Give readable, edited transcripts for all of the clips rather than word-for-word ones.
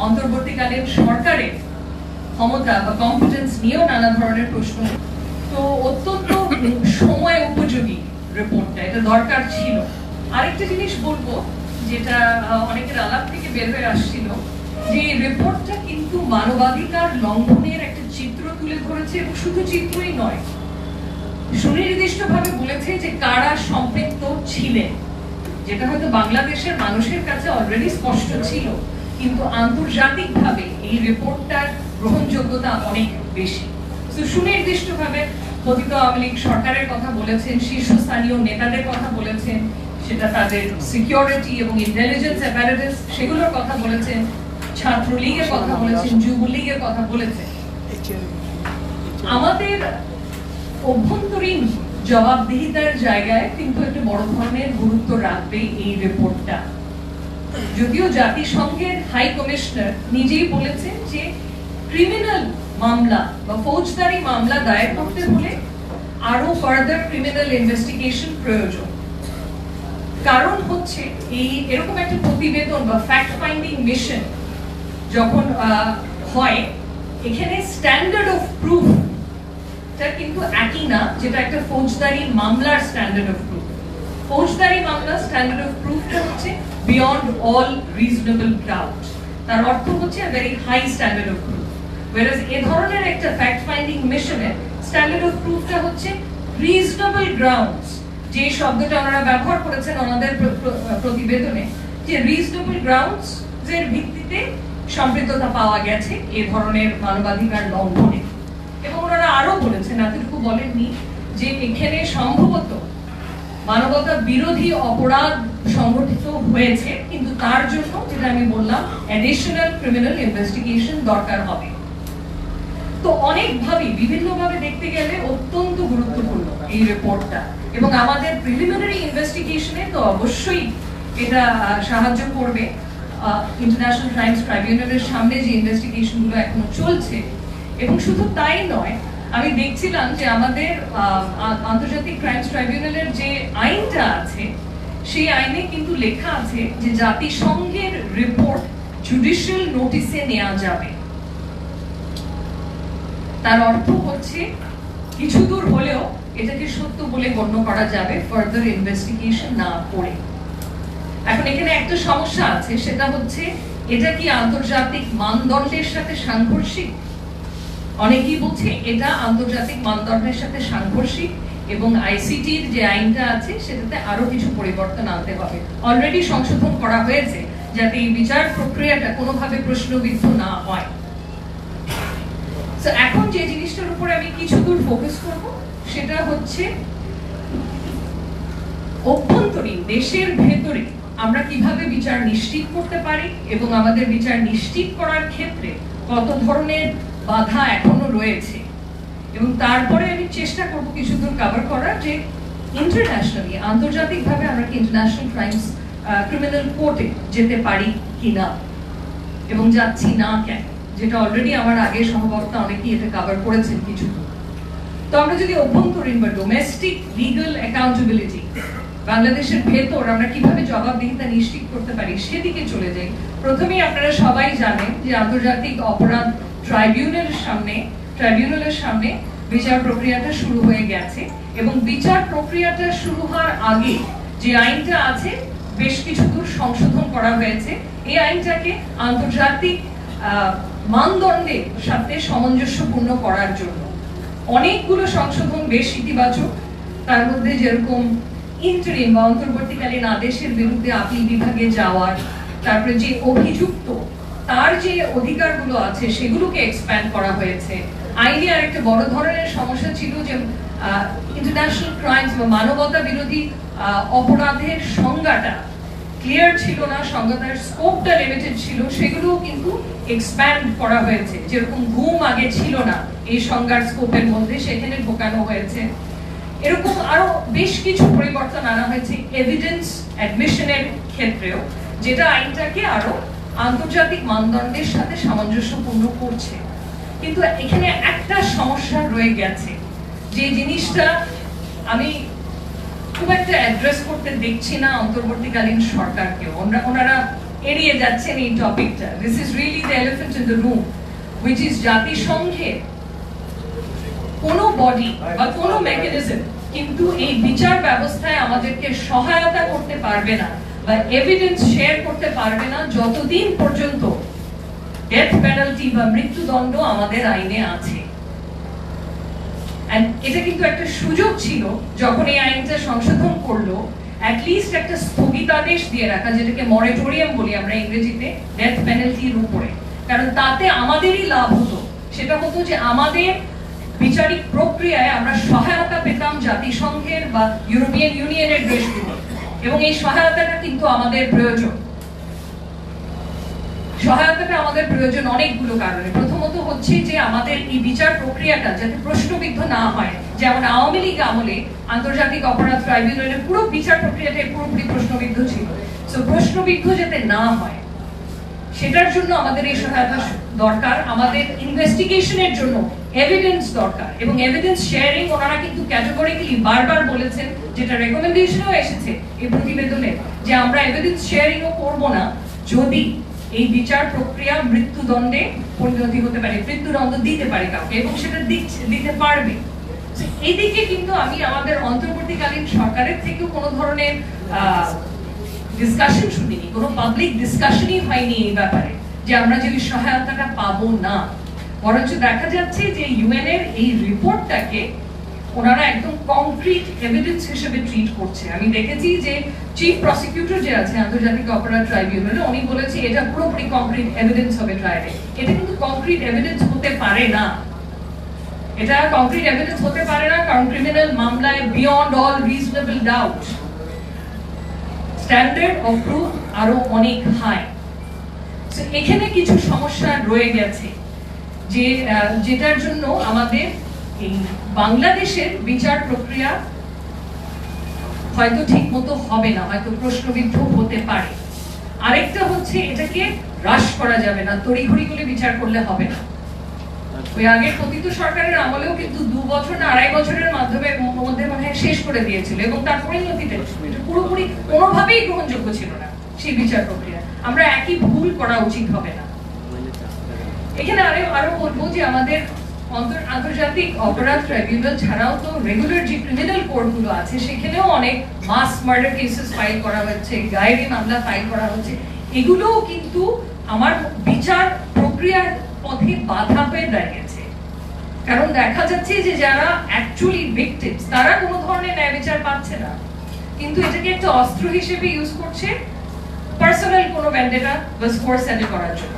অন্তর্বর্তীকালীন সরকারের ক্ষমতা বা কম্পিটেন্স নিয়েও নানা ধরনের প্রশ্ন। তো অত্যন্ত সময় উপযোগী রিপোর্টটা, এটা দরকার ছিল। আরেকটা জিনিস বলবো, যেটা অনেকের আলাপ থেকে বের হয়ে আসছিল, যে রিপোর্টটা কিন্তু মানবাধিকার লঙ্ঘনের একটা চিত্র তুলে ধরেছে, এবং শুধু চিত্রই নয়, সুনির্দিষ্টভাবে বলেছে যে কারা সম্পৃক্ত ছিলেন, যেটা হয়তো বাংলাদেশের মানুষের কাছে অলরেডি স্পষ্ট ছিল, কিন্তু আন্তর্জাতিকভাবে এই রিপোর্টটার গ্রহণযোগ্যতা অনেক বেশি। তো সুনির্দিষ্টভাবে পতিত আওয়ামী লীগ সরকারের কথা বলেছেন, শীর্ষস্থানীয় নেতাদের কথা বলেছেন, সেটা তাদের সিকিউরিটি এবং ইন্টেলিজেন্স অ্যাপারেটাস সেগুলোর কথা বলেছেন, ছাত্রলীগের কথা বলেছেন, যুবলীগের কথা বলেছেন। আমাদের অভ্যন্তরীণ জবাবদিহিতার জায়গায় কিন্তু একটা বড় ধরনের গুরুত্ব রাখবে এই রিপোর্টটা। যদিও জাতিসংঘের হাই কমিশনার নিজেই বলেছেন যে ক্রিমিনাল মামলা বা ফৌজদারি মামলা দায়ের করতে হলে আরো ফার্দার ক্রিমিনাল ইনভেস্টিগেশন প্রয়োজন। কারণ হচ্ছে এই এরকম একটা প্রতিবেদন বা ফ্যাক্ট ফাইন্ডিং মিশন যখন হয়, এখানে স্ট্যান্ডার্ড অফ প্রুফ কিন্তু একই না, যেটা একটা ফৌজদারি মামলার স্ট্যান্ডার্ড অফ প্রুফ। ফৌজদারি মামলার স্ট্যান্ডার্ড অফ প্রুফটা হচ্ছে বিয়ন্ড অল রিজনেবল ডাউট, তার অর্থ হচ্ছে very high standard of proof. whereas এ ধরনের একটা ফ্যাক্ট ফাইন্ডিং মিশনের স্ট্যান্ডার্ড অফ প্রুফটা হচ্ছে রিজনেবল গ্রাউন্ডস, যে শব্দটা ওনারা ব্যবহার করেছেন ওনাদের প্রতিবেদনে, যে রিজনেবল গ্রাউন্ডস এর ভিত্তিতে সম্পৃক্ততা পাওয়া গেছে এ ধরনের মানবাধিকার লঙ্ঘনে। এবং ওনারা আরো বলেছেন, এতটুকু বলেননি, যে এখানে সম্ভবত মানবতা বিরোধী অপরাধ সংগঠিত হয়েছে, কিন্তু তার জন্য যেটা আমি বললাম অ্যাডিশনাল ক্রিমিনাল ইনভেস্টিগেশন দরকার হবে। তো অনেকভাবে বিভিন্নভাবে দেখতে গেলে অত্যন্ত গুরুত্বপূর্ণ এই রিপোর্টটা, এবং আমাদের প্রিলিমিনারি ইনভেস্টিগেশনে তো অবশ্যই এটা সাহায্য করবে। ইন্টারন্যাশনাল ক্রাইমস ট্রাইব্যুনালের সামনে যে ইনভেস্টিগেশনগুলো এখনো চলছে, এবং শুধু তাই নয়, আমি দেখছিলাম যে আমাদের আন্তর্জাতিক ক্রাইমস ট্রাইব্যুনালের যে আইনটা আছে, সেই আইনে কিন্তু লেখা আছে যে জাতিসংঘের রিপোর্ট জুডিশিয়াল নোটিসে নেওয়া যাবে। তার অর্থ হচ্ছে কিছু দূর হলেও এটাকে সত্য বলে গণ্য করা যাবে ফার্দার ইনভেস্টিগেশন না করে। এখন এখানে একটা সমস্যা আছে, সেটা হচ্ছে এটা কি আন্তর্জাতিক মানদণ্ডের সাথে সাংঘর্ষিক? অনেকেই বলছে এটা আন্তর্জাতিক মানদণ্ডের সাথে সাংঘর্ষিক, এবং আইসিটির যে আইনটা আছে সেটাতে আরো কিছু পরিবর্তন আনতে হবে। অলরেডি সংশোধন করা হয়েছে যাতে এই বিচার প্রক্রিয়াটা কোনোভাবে প্রশ্নবিদ্ধ না হয়। তো এখন যে জিনিসটার উপরে আমি কিছু দূর ফোকাস করব, সেটা হচ্ছে অভ্যন্তরীণ দেশের ভেতরে আমরা কিভাবে বিচার নিশ্চিত করতে পারি, এবং আমাদের বিচার নিশ্চিত করার ক্ষেত্রে কত ধরনের বাধা এখনো রয়েছে। এবং তারপরে আমি চেষ্টা করব কিছু দূর কভার করার, যে ইন্টারন্যাশনালি আন্তর্জাতিকভাবে আমরা কি ইন্টারন্যাশনাল ক্রাইমস ক্রিমিনাল কোর্টে যেতে পারি কিনা, এবং যাচ্ছি না কেন, যেটা অলরেডি আমার আগে সহবক্তা অনেকেই এটা কভার করেছেন কিছু দূর। তো আমরা যদি অভ্যন্তরীণ বা ডোমেস্টিক লিগ্যাল অ্যাকাউন্টেবিলিটি, বাংলাদেশের ভেতর আমরা কিভাবে জবাবদিহিতা নিশ্চিত করতে পারি, সেদিকে চলে যাই। প্রথমেই আপনারা সবাই জানেন যে আন্তর্জাতিক অপরাধ ট্রাইব্যুনালের সামনে বিচার প্রক্রিয়াটা শুরু হয়ে গেছে, এবং বিচার প্রক্রিয়াটা শুরু হওয়ার আগে যে আইনটা আছে বেশ কিছু দূর সংশোধন করা হয়েছে এই আইনটাকে আন্তর্জাতিক মানদণ্ডের সাথে সামঞ্জস্যপূর্ণ করার জন্য। অনেকগুলো সংশোধন বেশ ইতিবাচক, তার মধ্যে যেরকম ইন্টারিম বা অন্তর্বর্তীকালীন আদেশের বিরুদ্ধে আপিল বিভাগে যাওয়ার, তারপরে যে অভিযুক্ত তার যে অধিকারগুলো আছে সেগুলোকে এক্সপ্যান্ড করা হয়েছে। আইনে আরেকটা বড় ধরনের সমস্যা ছিল যে ইন্টারন্যাশনাল ক্রাইমস বা মানবতা বিরোধী অপরাধের সংজ্ঞাটা ক্লিয়ার ছিল না, সংজ্ঞাটার স্কোপটা লিমিটেড ছিল, সেগুলো কিন্তু এক্সপ্যান্ড করা হয়েছে। যেরকম গুম আগে ছিল না এই সংজ্ঞার স্কোপের মধ্যে, সেখানে ঢোকানো হয়েছে। এরকম আরো বেশ কিছু পরিবর্তন আনা হয়েছে এভিডেন্স অ্যাডমিশনের ক্ষেত্রেও, যেটা আইনটাকে আরো আন্তর্জাতিক মানদণ্ডের সাথে সামঞ্জস্যপূর্ণ করছে। কিন্তু এখানে একটা সমস্যা রয়ে গেছে, যে জিনিসটা আমি খুব একটা অ্যাড্রেস করতে দেখছি না অন্তর্বর্তীকালীন সরকারকে। ওনারা এড়িয়ে যাচ্ছেন এই টপিকটা। This is really the elephant in the room, which is জাতিসংঘের কোনো বডি বা কোনো মেকানিজম কিন্তু এই বিচার ব্যবস্থায় আমাদেরকে সহায়তা করতে পারবে না বা এভিডেন্স শেয়ার করতে পারবে না যতদিন পর্যন্ত ডেথ পেনাল্টি বা মৃত্যুদণ্ড আমাদের আইনে আছে। এটা কিন্তু একটা সুযোগ ছিল যখন এই আইনটা সংশোধন করলো, অ্যাটলিস্ট একটা স্থগিতাদেশ দিয়ে রাখা, যেটাকে মরেটোরিয়াম বলি আমরা ইংরেজিতে, ডেথ পেনাল্টির উপরে। কারণ তাতে আমাদেরই লাভ হতো, সেটা হতো যে আমাদের বিচারিক প্রক্রিয়ায় আমরা সহায়তা পেতাম জাতিসংঘের বা ইউরোপিয়ান ইউনিয়নের দেশগুলো, এবং এই সহায়তাটা কিন্তু আমাদের প্রয়োজন। সহায়তাটা আমাদের প্রয়োজন অনেকগুলো কারণে। প্রথমত হচ্ছে যে আমাদের এই বিচার প্রক্রিয়াটা যাতে প্রশ্নবিদ্ধ না হয়, যেমন আওয়ামী লীগ আমলে আন্তর্জাতিক অপরাধ ট্রাইব্যুনালের পুরো বিচার প্রক্রিয়াটাই পুরোপুরি প্রশ্নবিদ্ধ ছিল। সো প্রশ্নবিদ্ধ যাতে না হয় সেটার জন্য আমাদের এই সহায়তা দরকার। আমাদের ইনভেস্টিগেশনের জন্য এভিডেন্স দরকার, এবং এভিডেন্স শেয়ারিং ওনারা কিন্তু ক্যাটেগরিক্যালি বারবার বলেছেন, যেটা রেকমেন্ডেশনও এসেছে এই প্রতিবেদনে, যে আমরা এভিডেন্স শেয়ারিংও করব না যদি এই বিচার প্রক্রিয়া মৃত্যুদণ্ডে পরিণতি হতে পারে, মৃত্যুদণ্ড দিতে পারে কাউকে, এবং সেটা দিতে পারবে। এইদিকে কিন্তু আমি আমাদের অন্তর্বর্তীকালীন সরকারের থেকেও কোনো ধরনের ডিসকাশন শুনিনি, কোনো পাবলিক ডিসকাশনই হয়নি এই ব্যাপারে যে আমরা যদি সহায়তাটা পাবো না। বরঞ্চ দেখা যাচ্ছে যে ইউএন এর এই রিপোর্টটাকে ওনারা একদম কংক্রিট এভিডেন্স হিসেবে ট্রিট করছে। আমি দেখেছি যে চিফ প্রসিকিউটর যে আছে আন্তর্জাতিক অপরাধ ট্রাইব্যুনালে, উনি বলেছে এটা পুরোপুরি কংক্রিট এভিডেন্স হবে ট্রায়ালে। এটা কিন্তু কংক্রিট এভিডেন্স হতে পারে না, এটা কংক্রিট এভিডেন্স হতে পারে না, কারণ ক্রিমিনাল মামলায় beyond all reasonable doubt standard of proof আরো অনেক হাই। এখানে কিছু সমস্যা রয়ে গেছে যেটার জন্য আমাদের এই বাংলাদেশের বিচার প্রক্রিয়া হয়তো ঠিক মতো হবে না, হয়তো প্রশ্নবিদ্ধ হতে পারে। আরেকটা হচ্ছে এটাকে হ্রাস করা যাবে না, তড়িঘড়ি করে বিচার করলে হবে না। ওই আগের পতিত সরকারের আমলেও কিন্তু 2 বছর না 2.5 বছরের মধ্যে মনে হয় শেষ করে দিয়েছিল, এবং তার পরিণতিটা পুরোপুরি কোনোভাবেই গ্রহণযোগ্য ছিল না সেই বিচার প্রক্রিয়া। আমরা একই ভুল করা উচিত হবে না। এখানে আরো বলবো যে আমাদের আন্তর্জাতিক অপরাধ ট্রাইব্যুনাল ছাড়াও তো রেগুলার যে ক্রিমিনাল কোর্টগুলো আছে সেখানেও অনেক মাস মার্ডার কেসেস ফাইল করা হচ্ছে, গায়েবী মামলা ফাইল করা হচ্ছে। এগুলোও কিন্তু আমার বিচার প্রক্রিয়ার পথে বাধা হয়ে দাঁড়িয়েছে, কারণ দেখা যাচ্ছে যে যারা অ্যাকচুয়ালি ভিকটিমস তারা কোনো ধরনের ন্যায় বিচার পাচ্ছে না, কিন্তু এটাকে একটা অস্ত্র হিসেবে ইউজ করছে পার্সোনাল কোনো ভেন্ডেটা বা স্কোর সেটেল করার জন্য।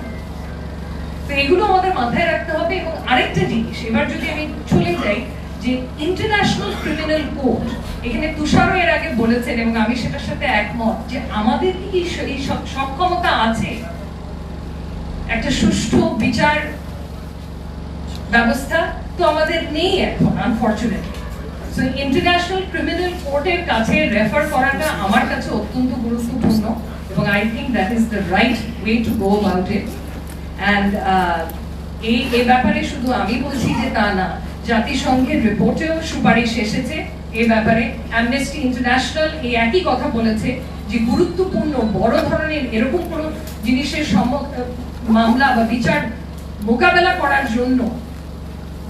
তো এগুলো আমাদের মাথায় রাখতে হবে। এবং আরেকটা জিনিস, এবার যদি আমি চলে যাই যে ইন্টারন্যাশনাল ক্রিমিনাল কোর্ট, এখানে তুষারও এর আগে বলেছেন এবং আমি সেটার সাথে একমত, যে আমাদের কি এই সক্ষমতা আছে একটা সুষ্ঠু বিচার ব্যবস্থা? তো আমাদের নেই এখন, আনফরচুনেটলি। সো ইন্টারন্যাশনাল ক্রিমিনাল কোর্টের কাছে রেফার করাটা আমার কাছে অত্যন্ত গুরুত্বপূর্ণ, এবং I think that is the right way to go about it. And এই ব্যাপারে শুধু আমি বলছি যে তা না, জাতিসংঘের রিপোর্টেও সুপারিশ এসেছে এই ব্যাপারে। অ্যামনেস্টি ইন্টারন্যাশনাল এই একই কথা বলেছে যে গুরুত্বপূর্ণ বড় ধরনের এরকম কোনো জিনিসের মামলা বা বিচার মোকাবেলা করার জন্য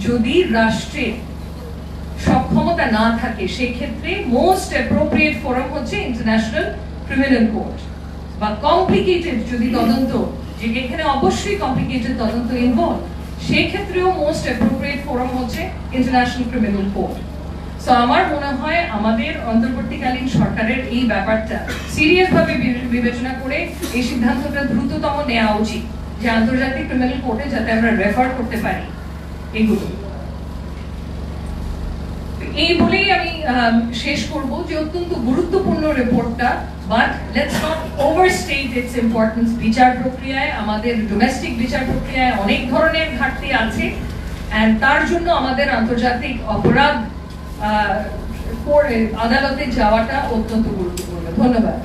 যদি রাষ্ট্রের সক্ষমতা না থাকে, সেক্ষেত্রে মোস্ট অ্যাপ্রোপ্রিয়েট ফোরাম হচ্ছে ইন্টারন্যাশনাল ক্রিমিনাল কোর্ট। বা কমপ্লিকেটেড যদি তদন্ত, যে এখানে অবশ্যই কমপ্লিকেটেড তদন্ত ইনভলভ, সেই ক্ষেত্রেও মোস্ট অ্যাপ্রোপ্রিয়েট ফোরাম হচ্ছে ইন্টারন্যাশনাল ক্রিমিনাল কোর্ট। সো আমার মনে হয় আমাদের অন্তর্বর্তীকালীন সরকারের এই ব্যাপারটা সিরিয়াস ভাবে বিবেচনা করে এই সিদ্ধান্তটা দ্রুততম নেওয়া উচিত, যে আন্তর্জাতিক ক্রিমিনাল কোর্টে যাতে আমরা রেফার করতে পারি এগুলো। এই বলেই আমি শেষ করব যে অত্যন্ত গুরুত্বপূর্ণ রিপোর্টটা, but let's not ওভারস্টেট its importance. বিচার প্রক্রিয়ায়, আমাদের ডোমেস্টিক বিচার প্রক্রিয়ায় অনেক ধরনের ঘাটতি আছে, এন্ড তার জন্য আমাদের আন্তর্জাতিক অপরাধ আদালতে যাওয়াটা অত্যন্ত গুরুত্বপূর্ণ। ধন্যবাদ।